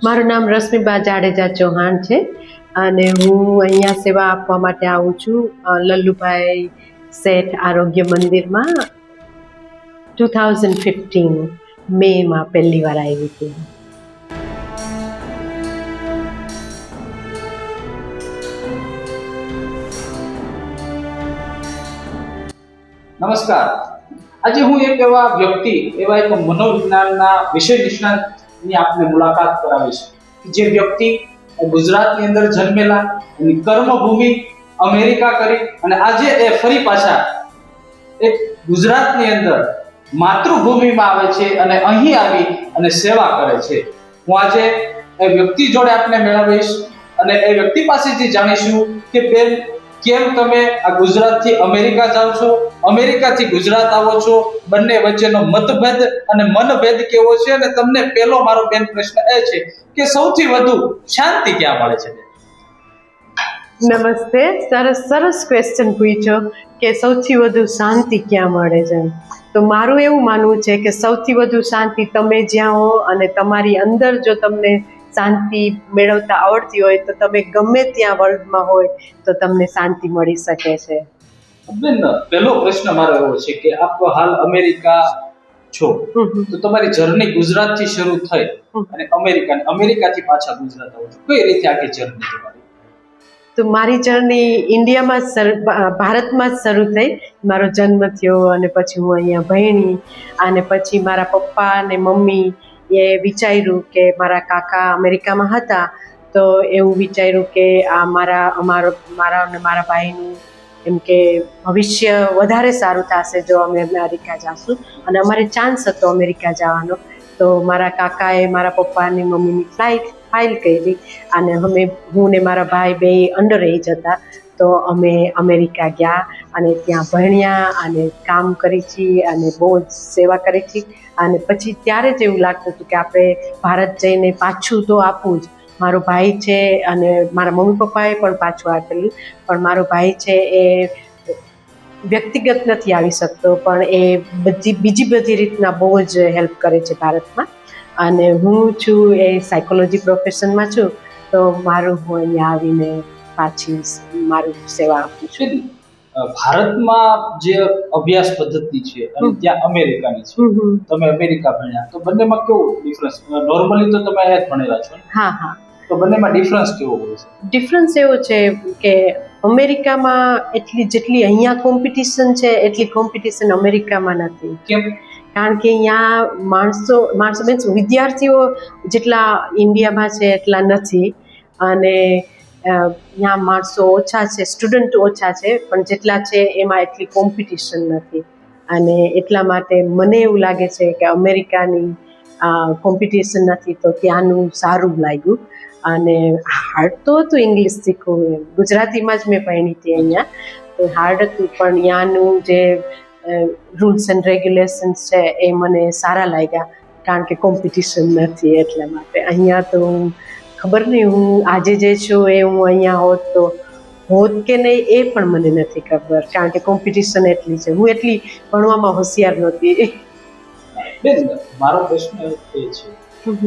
મારું નામ રશ્મિબા જાડેજા ચૌહાણ છે અને હું અહીંયા સેવા આપવા માટે આવું છું લલ્લુભાઈ શેઠ આરોગ્ય મંદિરમાં 2015 મેમાં પહેલી વાર આવી હતી. નમસ્કાર. આજે હું એક એવા એક મનોવિજ્ઞાનના વિષય નિષ્ણાતની આપને મુલાકાત કરાવીશ જે વ્યક્તિ ગુજરાતની અંદર જન્મેલા, એની કર્મભૂમિ અમેરિકા કરી અને આજે એ ફરી પાછા એક ગુજરાતની અંદર માતૃભૂમિમાં આવે છે અને અહીં આવી અને સેવા કરે છે. હું આજે એ વ્યક્તિ જોડે આપને મેળવીશ અને એ વ્યક્તિ પાસેથી જાણીશું કે બેન, કેમ તમે આ ગુજરાતથી અમેરિકા જાઓ છો, અમેરિકાથી ગુજરાત આવો છો, બંને વચ્ચેનો મતભેદ અને મનભેદ કેવો છે અને તમને પહેલો મારો બેન પ્રશ્ન એ છે કે સૌથી વધુ શાંતિ ક્યાં મળે છે? નમસ્તે. સરસ ક્વેશ્ચન પૂછ્યો કે સૌથી વધુ શાંતિ ક્યાં મળે છે. તો મારું એવું માનવું છે કે સૌથી વધુ શાંતિ તમે જ્યાં હો અને તમારી અંદર જો તમને શાંતિ મેળવતા આવડતી હોય તો તમે ગમે ત્યાં વર્લ્ડમાં હોય તો તમને શાંતિ મળી શકે છે. બેન, પહેલો પ્રશ્ન મારો એવો છે કે આપ હાલ અમેરિકા છો, તો તમારી જર્ની ગુજરાતથી શરૂ થઈ અને અમેરિકાથી પાછા ગુજરાત આવો છો, કઈ રીતે આખી જર્ની તમારી? તો મારી જર્ની ઇન્ડિયામાં ભારતમાં જ શરૂ થઈ. મારો જન્મ થયો અને પછી હું અહીંયા ભણી અને પછી મારા પપ્પા અને મમ્મી એ વિચાર્યું કે મારા કાકા અમેરિકામાં હતા તો એવું વિચાર્યું કે આ મારા અને મારા ભાઈનું એમ કે ભવિષ્ય વધારે સારું થશે જો અમે અમેરિકા જઈશું અને અમારે ચાન્સ હતો અમેરિકા જવાનો. તો મારા કાકાએ મારા પપ્પા અને મમ્મીની ફાઇલ કરી અને હું ને મારા ભાઈ બે અંડર એજ હતા તો અમે અમેરિકા ગયા અને ત્યાં ભણ્યા અને કામ કરી છીએ અને બહુ જ સેવા કરી છે. અને પછી ત્યારે જ એવું લાગતું હતું કે આપણે ભારત જઈને પાછું તો આપવું જ. મારો ભાઈ છે અને મારા મમ્મી પપ્પાએ પણ પાછું આપેલું, પણ મારો ભાઈ છે એ વ્યક્તિગત નથી આવી શકતો પણ એ બીજી બધી રીતના બહુ જ હેલ્પ કરે છે ભારતમાં. અને હું છું એ સાયકોલોજી પ્રોફેશનમાં છું તો હું અહીંયા આવીને પાછી મારું સેવા આપું છું. ભારતમાં જે અભ્યાસ પદ્ધતિ છે અને ત્યાં અમેરિકાની છે, તમે અમેરિકા ભણ્યા તો બંનેમાં કેવું ડિફરન્સ? નોર્મલી તો તમે અહીંયા જ ભણેલા છો. હા. તો બંનેમાં ડિફરન્સ કેવો હોય છે? ડિફરન્સ એવો છે કે અમેરિકામાં જેટલી અહીંયા કોમ્પિટિશન છે એટલી કોમ્પિટિશન અમેરિકામાં નથી. કેમ? કારણ કે અહીંયા માણસો મીન્સ વિદ્યાર્થીઓ જેટલા ઇન્ડિયામાં છે એટલા નથી અને ત્યાં માણસો ઓછા છે, સ્ટુડન્ટ ઓછા છે, પણ જેટલા છે એમાં એટલી કોમ્પિટિશન નથી. અને એટલા માટે મને એવું લાગે છે કે અમેરિકાની કોમ્પિટિશન નથી તો ત્યાંનું સારું લાગ્યું. અને હાર્ડ તો હતું ઇંગ્લિશ શીખવું, ગુજરાતીમાં જ મેં ભણી હતી અહીંયા તો હાર્ડ હતું, પણ ત્યાંનું જે રૂલ્સ એન્ડ રેગ્યુલેશન્સ છે એ મને સારા લાગ્યા કારણ કે કોમ્પિટિશન નથી. એટલા માટે અહીંયા તો ખબર નહીં હું આજે જે છું એ હું અહીંયા હોત કે નહીં એ પણ મને નથી ખબર કારણ કે કોમ્પિટિશન એટલી છે. હું એટલી ભણવામાં હોશિયાર નહોતી. મારો પ્રશ્ન એ છે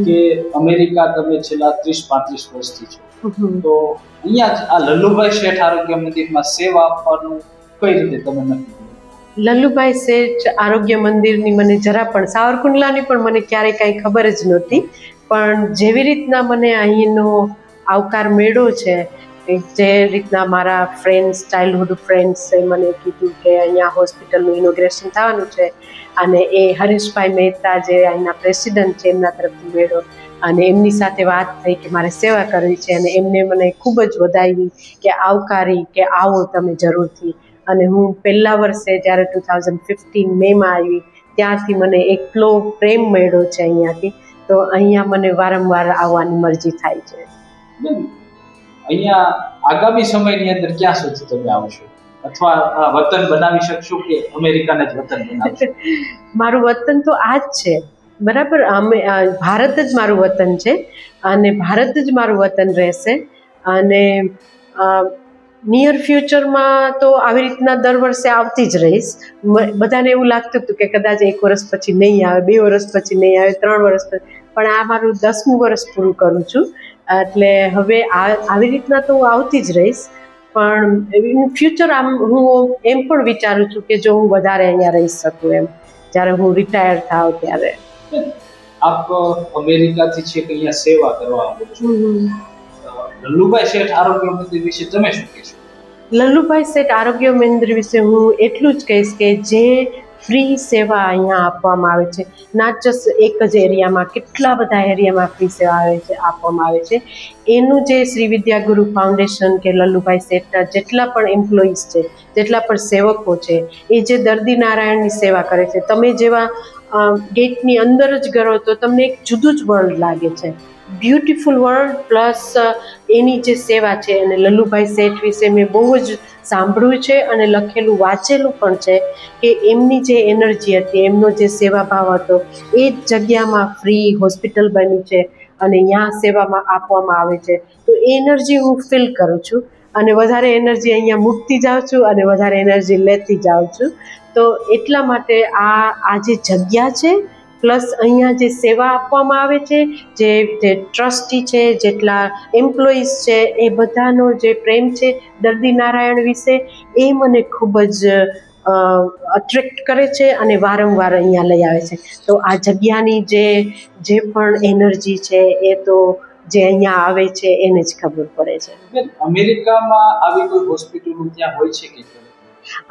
કે અમેરિકા તમે છેલ્લા 30-35 વર્ષથી છો, તો અહીંયા આ લલ્લુભાઈ શેઠ આરોગ્ય મંદિરમાં સેવા આપવાનું કઈ રીતે તમે નક્કી કર્યું? લલ્લુભાઈ શેઠ આરોગ્ય મંદિરની મને જરા પણ, સાવરકુંડલાની પણ મને ક્યારેય કાંઈ ખબર જ નહોતી, પણ જેવી રીતના મને અહીંનો આવકાર મળ્યો છે, જે રીતના મારા ચાઇલ્ડહુડ ફ્રેન્ડ્સે મને કીધું કે અહીંયા હોસ્પિટલનું ઇનોગ્રેશન થવાનું છે અને એ હરીશભાઈ મહેતા જે અહીંના પ્રેસિડન્ટ છે એમના તરફથી મળ્યો અને એમની સાથે વાત થઈ કે મારે સેવા કરવી છે અને એમને મને ખૂબ જ વધાવી કે આવકારી કે આવો તમે જરૂરથી. અને હું પહેલા વર્ષે જ્યારે 2015 મેમાં આવી ત્યારથી મને એટલો પ્રેમ મળ્યો છે અહીંયાથી, તો અહીંયા મને વારંવાર આવવાની મરજી થાય છે. અહીંયા આગામી સમયની અંદર ક્યાં સુધી તમે આવશો અથવા વતન બનાવી શકશો કે અમેરિકાને જ વતન બનાવશો? મારું વતન તો આ જ છે, બરાબર. ભારત જ મારું વતન છે અને ભારત જ મારું વતન રહેશે. અને નિયર ફ્યુચરમાં તો આવી રીતના દર વર્ષે આવતી જ રહીશ. બધાને એવું લાગતું હતું કે કદાચ 1 વર્ષ પછી નહીં આવે, 2 વર્ષ પછી નહીં આવે, 3 વર્ષ પછી, પણ આ મારું 10મું વર્ષ પૂરું કરું છું, એટલે હવે આવી રીતના તો હું આવતી જ રહીશ. પણ ઇન ફ્યુચર હું એમ પણ વિચારું છું કે જો હું વધારે અહીંયા રહી શકું એમ, જ્યારે હું રિટાયર થાવ ત્યારે. આપ અમેરિકાથી છે કે અહીંયા સેવા કરવા આવો છો. લલ્લુભાઈ શેઠ આરોગ્ય મંદિર વિશે તમે શું કહેશો? લલ્લુભાઈ શેઠ આરોગ્ય મંદિર વિશે હું એટલું જ કહીશ કે જે ફ્રી સેવા અહીંયા આપવામાં આવે છે, નોટ જસ્ટ એક જ એરિયામાં, કેટલા બધા એરિયામાં ફ્રી સેવા આપવામાં આવે છે. એનું જે શ્રી વિદ્યાગુરુ ફાઉન્ડેશન કે લલ્લુભાઈ શેઠના જેટલા પણ એમ્પ્લોઈઝ છે, જેટલા પણ સેવકો છે, એ જે દર્દી નારાયણની સેવા કરે છે, તમે જેવા ગેટની અંદર જ ગયો તો તમને એક જુદું જ વર્લ્ડ લાગે છે, બ્યુટીફુલ વર્લ્ડ. પ્લસ એની જે સેવા છે, અને લલ્લુભાઈ શેઠ વિશે મેં બહુ જ સાંભળ્યું છે અને લખેલું વાંચેલું પણ છે કે એમની જે એનર્જી હતી, એમનો જે સેવાભાવ હતો, એ જ જગ્યામાં ફ્રી હોસ્પિટલ બની છે અને ત્યાં સેવામાં આપવામાં આવે છે. તો એ એનર્જી હું ફીલ કરું છું અને વધારે એનર્જી અહીંયા મૂકતી જાઉં છું અને વધારે એનર્જી લેતી જાઉં છું. તો એટલા માટે આ જે જગ્યા છે, પ્લસ અહીંયા જે સેવા આપવામાં આવે છે, જે ટ્રસ્ટી છે, જેટલા એમ્પ્લોઈઝ છે, એ બધાનો જે પ્રેમ છે દર્દી નારાયણ વિશે, એ મને ખૂબ જ અટ્રેક્ટ કરે છે અને વારંવાર અહીંયા લઈ આવે છે. તો આ જગ્યાની જે પણ એનર્જી છે એ તો જે અહીંયા આવે છે એને જ ખબર પડે છે. અમેરિકામાં આવી કોઈ હોસ્પિટલો ત્યાં હોય છે કે?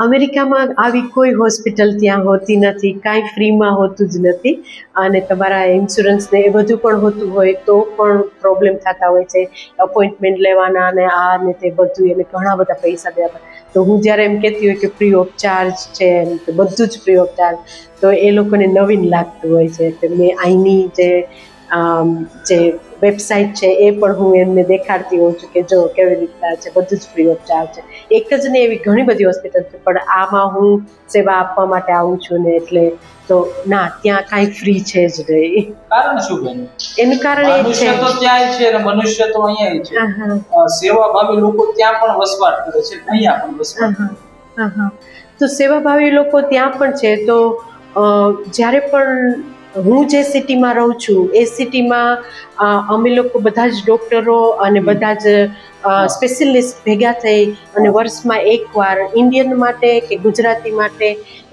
અમેરિકામાં આવી કોઈ હોસ્પિટલ ત્યાં હોતી નથી, કાંઈ ફ્રીમાં હોતું જ નથી. અને તમારા ઇન્સ્યોરન્સને એ બધું પણ હોતું હોય તો પણ પ્રોબ્લેમ થતા હોય છે, અપોઇન્ટમેન્ટ લેવાના અને આ ને તે બધું, એને ઘણા બધા પૈસા દેવા પડે. તો હું જ્યારે એમ કહેતી હોય કે ફ્રી ઓફ ચાર્જ છે, તો બધું જ ફ્રી ઓફ ચાર્જ, તો એ લોકોને નવીન લાગતું હોય છે. તો મેં અહીંની જે વેબસાઇટ છે એ પણ હું એમને દેખાડતી હોઉં છું કે જો કેવી રીતના છે, બધું જ ફ્રી ઓફ ચાર્જ છે. એક જ ને એવી ઘણી બધી હોસ્પિટલ છે, પણ આમાં હું સેવા આપવા માટે આવું છું ને, એટલે તો ના, ત્યાં કાંઈ ફ્રી છે જ નહીં. કારણ શું બેન? એનું કારણ એ છે મનુષ્ય તો ત્યાં છે અને મનુષ્ય તો અહીંયા છે. સેવાભાવી લોકો ત્યાં પણ વસવાટ કરે છે, અહીંયા પણ વસવાટ કરે છે. તો સેવાભાવી લોકો ત્યાં પણ છે. તો જ્યારે પણ હું જે સિટીમાં રહું છું એ સિટીમાં અમે લોકો બધા જ ડૉક્ટરો અને બધા જ સ્પેશિયલિસ્ટ ભેગા થઈ અને વર્ષમાં એકવાર ઇન્ડિયન માટે કે ગુજરાતી માટે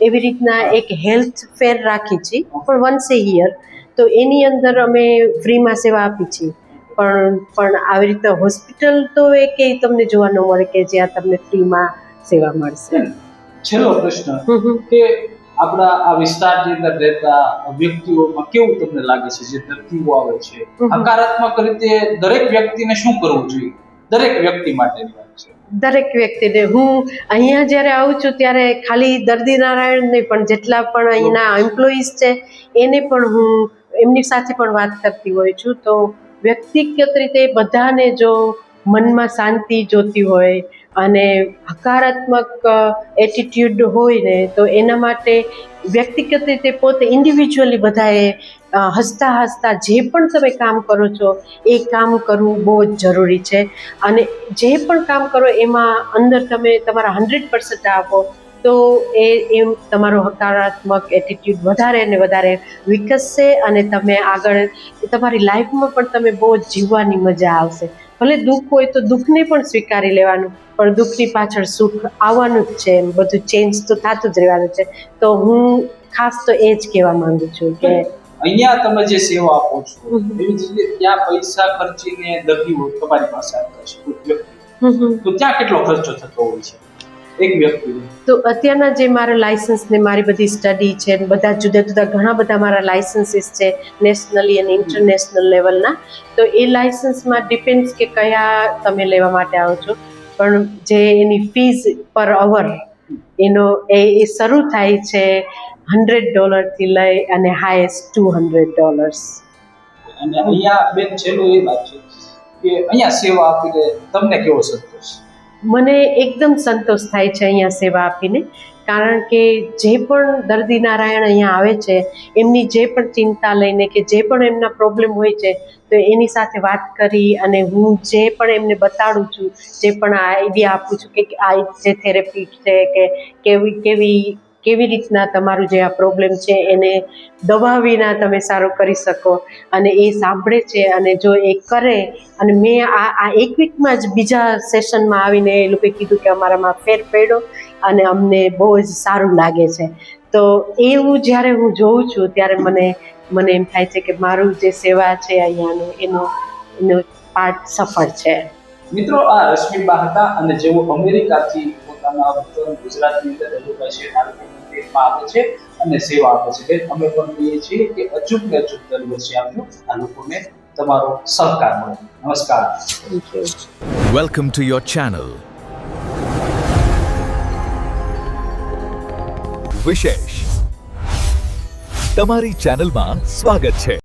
એવી રીતના એક હેલ્થ ફેર રાખી છીએ, પણ વન્સ એ યર. તો એની અંદર અમે ફ્રીમાં સેવા આપી છીએ. પણ આવી રીતે હોસ્પિટલ તો એ કંઈ તમને જોવા ન મળે કે જ્યાં તમને ફ્રીમાં સેવા મળશે. છેલ્લો પ્રશ્ન કે આપણા આ વિસ્તારની અંદર રહેતા વ્યક્તિઓમાં કેવું તમને લાગે છે, જે દર્દીઓ આવે છે, હકારાત્મક રીતે દરેક વ્યક્તિને શું કરવું જોઈએ? દરેક વ્યક્તિ માટેની વાત છે. દરેક વ્યક્તિને હું અહીંયા જ્યારે આવું છું ત્યારે ખાલી દર્દી નારાયણ નહીં, પણ જેટલા પણ અહીંના એમ્પ્લોઈઝ છે એને પણ હું એમની સાથે પણ વાત કરતી હોય છું. તો વ્યક્તિગત રીતે બધાને જો મનમાં શાંતિ જોતી હોય અને હકારાત્મક એટીટ્યુડ હોય ને, તો એના માટે વ્યક્તિગત રીતે પોતે ઇન્ડિવિજ્યુઅલી બધાએ હસતા હસતા જે પણ તમે કામ કરો છો એ કામ કરવું બહુ જ જરૂરી છે. અને જે પણ કામ કરો એમાં અંદર તમે તમારા 100% આપો તો એમ તમારો હકારાત્મક એટીટ્યુડ વધારે ને વધારે વિકસશે અને તમે આગળ તમારી લાઈફમાં પણ તમે બહુ જીવવાની મજા આવશે. ભલે દુઃખ હોય તો દુઃખને પણ સ્વીકારી લેવાનું, પણ દુઃખની પાછળ સુખ આવવાનું જ છે, બધું ચેન્જ તો થતું જ રહેવાનું છે. તો હું ખાસ તો એ જ કહેવા માંગુ છું કે અહીંયા તમે જે સેવા આપો છો એવી જ રીતે ત્યાં પૈસા ખર્ચીને દર્દીઓ તમારી પાસે આવતા છે કોઈ વ્યક્તિ, તો ત્યાં કેટલો ખર્ચો થતો હોય છે એક વ્યક્તિ? તો અત્યારના જે મારા લાયસન્સ ને મારી બધી સ્ટડી છે, બધા જુદા જુદા ઘણા બધા મારા લાયસન્સીસ છે નેશનલી અને ઇન્ટરનેશનલ લેવલના. તો એ લાયસન્સમાં ડિપેન્ડ્સ કે કયા તમે લેવા માટે આવો છો, પણ જે એની ફીઝ પર અવર એનો એ શરૂ થાય છે $100 થી લઈ અને હાઈએસ્ટ $200. અને અહીંયા બેન છેલ્લું એ વાત છે કે અહીંયા સેવા આપીને તમને કેવો સંતોષ? મને એકદમ સંતોષ થાય છે અહીંયા સેવા આપીને, કારણ કે જે પણ દર્દી નારાયણ અહીંયા આવે છે એમની જે પણ ચિંતા લઈને કે જે પણ એમના પ્રોબ્લેમ હોય છે, તો એની સાથે વાત કરી અને હું જે પણ એમને બતાડું છું, જે પણ આઈડિયા આપું છું કે આ જે થેરેપી છે કે કેવી કેવી રીતના તમારું જે આ પ્રોબ્લેમ છે એને દવા વિના તમે સારો કરી શકો, અને એ સાંભળે છે. અને જો એ કરે, અને મેં આ એક વીકમાં જ બીજા સેશનમાં આવીને એ લોકોએ કીધું કે અમારામાં ફેર પડ્યો અને અમને બહુ જ સારું લાગે છે. તો એવું જ્યારે હું જોઉં છું ત્યારે મને એમ થાય છે કે મારું જે સેવા છે અહીંયાનું એનો પાર્ટ સફળ છે. મિત્રો, આ રશ્મિબા હતા, અને જેઓ અમેરિકાથી પોતાના વતન ગુજરાતની અંદર રજૂઆત છે તાલુકામાં આવે છે અને સેવા આપે છે. બેન, અમે પણ કહીએ છીએ કે અચૂક ને અચૂક દર વર્ષે આપજો, આ લોકોને તમારો સહકાર મળે. નમસ્કાર. Thank you. Welcome to your channel. વિશેષ તમારી ચેનલમાં સ્વાગત છે.